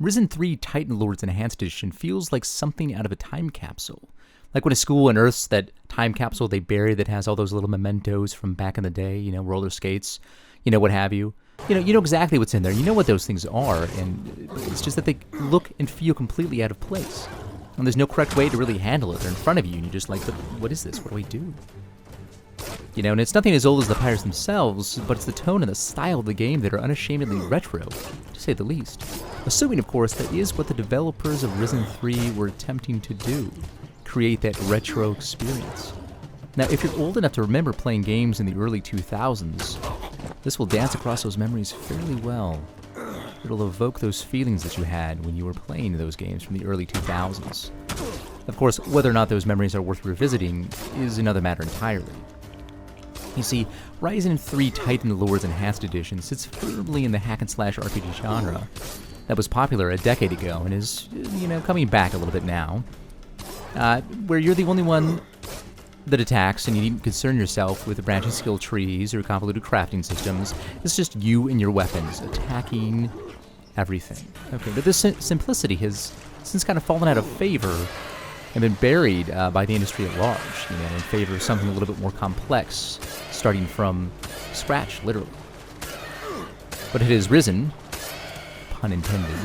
Risen 3 Titan Lords Enhanced Edition feels like something out of a time capsule. Like when a school unearths that time capsule they buried that has all those little mementos from back in the day, roller skates, what have you. You know exactly what's in there. You know what those things are, and it's just that they look and feel completely out of place. And there's no correct way to really handle it. They're in front of you, and you're just like, what is this? What do I do? And it's nothing as old as the pirates themselves, but it's the tone and the style of the game that are unashamedly retro, to say the least. Assuming, of course, that is what the developers of Risen 3 were attempting to do. Create that retro experience. Now, if you're old enough to remember playing games in the early 2000s, this will dance across those memories fairly well. It'll evoke those feelings that you had when you were playing those games from the early 2000s. Of course, whether or not those memories are worth revisiting is another matter entirely. You see, Risen 3 Titan Lords Enhanced Edition sits firmly in the hack-and-slash RPG genre that was popular a decade ago and is, coming back a little bit now. Where you're the only one that attacks and you needn't concern yourself with branching skill trees or convoluted crafting systems. It's just you and your weapons attacking everything. Okay, but this simplicity has since kind of fallen out of favor and been buried by the industry at large, in favor of something a little bit more complex, starting from scratch, literally. But it has risen, pun intended,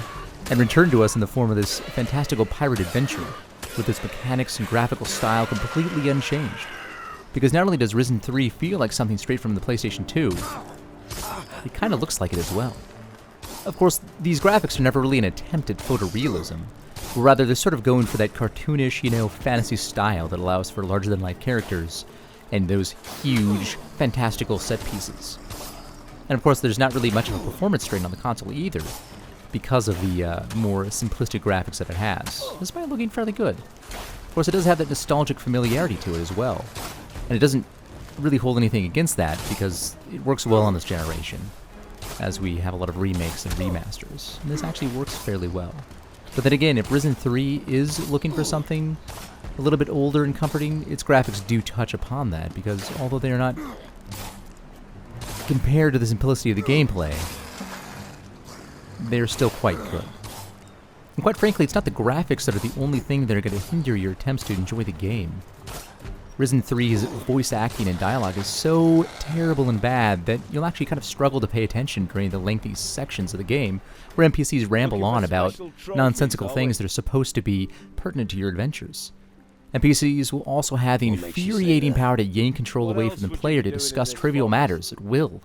and returned to us in the form of this fantastical pirate adventure, with its mechanics and graphical style completely unchanged. Because not only does Risen 3 feel like something straight from the PlayStation 2, it kind of looks like it as well. Of course, these graphics are never really an attempt at photorealism, but rather they're sort of going for that cartoonish, fantasy style that allows for larger-than-life characters and those huge, fantastical set pieces. And of course, there's not really much of a performance strain on the console either, because of the more simplistic graphics that it has, despite looking fairly good. Of course, it does have that nostalgic familiarity to it as well, and it doesn't really hold anything against that because it works well on this generation, as we have a lot of remakes and remasters, and this actually works fairly well. But then again, if Risen 3 is looking for something a little bit older and comforting, its graphics do touch upon that, because although they are not compared to the simplicity of the gameplay, they're still quite good. And quite frankly, it's not the graphics that are the only thing that are going to hinder your attempts to enjoy the game. Risen 3's voice acting and dialogue is so terrible and bad that you'll actually kind of struggle to pay attention during the lengthy sections of the game where NPCs ramble on about nonsensical things that are supposed to be pertinent to your adventures. NPCs will also have the infuriating power to yank control away from the player to discuss trivial matters at will.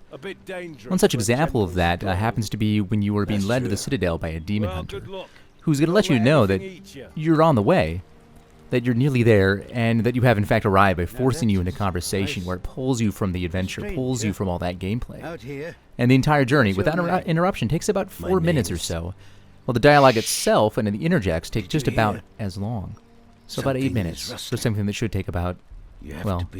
One such example of that happens to be when you are being led to the Citadel by a demon hunter, who's going to let you know that you're on the way, that you're nearly there, and that you have in fact arrived by forcing you into conversation where it pulls you from the adventure, pulls you from all that gameplay. And the entire journey, without interruption, takes about 4 minutes or so, while the dialogue itself and the interjects take just about as long. So about 8 minutes for something that should take about,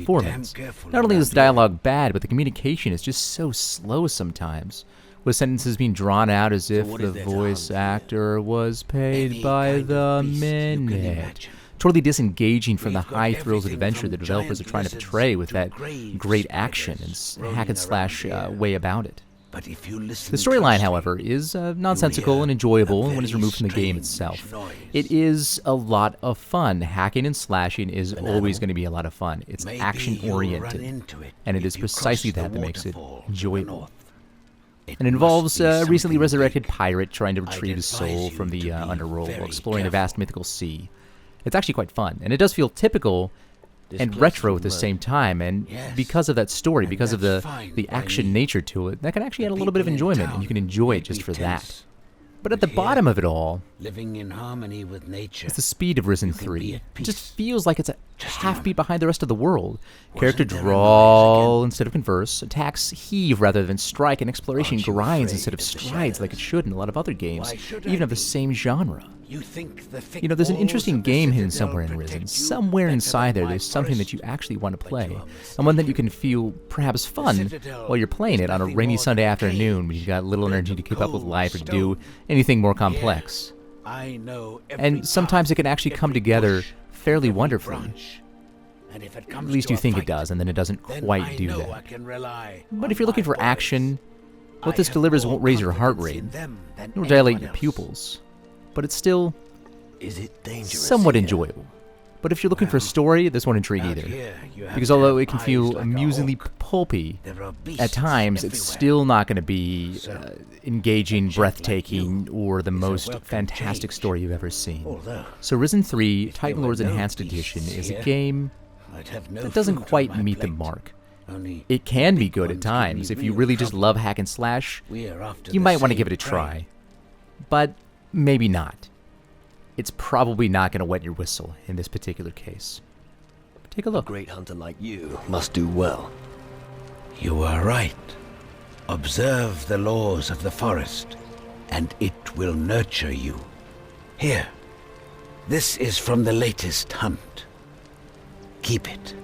4 minutes. Not only is the dialogue bad, but the communication is just so slow sometimes, with sentences being drawn out as if the voice actor was paid by the minute. Totally disengaging from the high thrills of adventure the developers are trying to portray with that great action and hack-and-slash way about it. The storyline, however, is nonsensical and enjoyable when it's removed from the game itself. It is a lot of fun. Hacking and slashing is always going to be a lot of fun. It's action-oriented, and it is precisely that makes it enjoyable. It involves a recently resurrected pirate trying to retrieve his soul from the underworld while exploring a vast mythical sea. It's actually quite fun, and it does feel typical and retro at the same time, and because of that story, because of the action nature to it, that can actually add a little bit of enjoyment, and you can enjoy it just for that. But at the bottom of it all is the speed of Risen 3. It just feels like it's a half beat behind the rest of the world. Character drawl instead of converse, attacks heave rather than strike, and exploration grinds instead of strides like it should in a lot of other games, even of the same genre. There's an interesting game hidden somewhere in Risen. Somewhere inside there's something that you actually want to play, and one that you can feel perhaps fun while you're playing it on a rainy Sunday afternoon when you've got little energy to keep up with life or to do anything more complex. And sometimes it can actually come together fairly wonderfully. At least you think it does, and then it doesn't quite do that. But if you're looking for action, what this delivers won't raise your heart rate, nor dilate your pupils. but it's still Is it dangerous? somewhat here? enjoyable. But if you're looking for a story, this won't intrigue Out either. here, you have Because to although have it can eyes feel like a amusingly hawk. pulpy, There are at beasts times it's everywhere. still not going to be So, engaging, a gent like breathtaking, you or the is a most welcome fantastic change. story you've ever seen. Although, So Risen 3 if Titan there were Lords no Enhanced beasts Edition is a here, game I'd have no that doesn't food on quite my meet the plate. mark. Only It can the be big good at ones give me times. If you real really just trouble. love hack and slash, We're after you the might want to same give it a prey. try. But maybe not. It's probably not going to wet your whistle in this particular case. Take a A look. great hunter like you must do well. You are right. Observe the laws of the forest, and it will nurture you. Here, this is from the latest hunt. Keep it.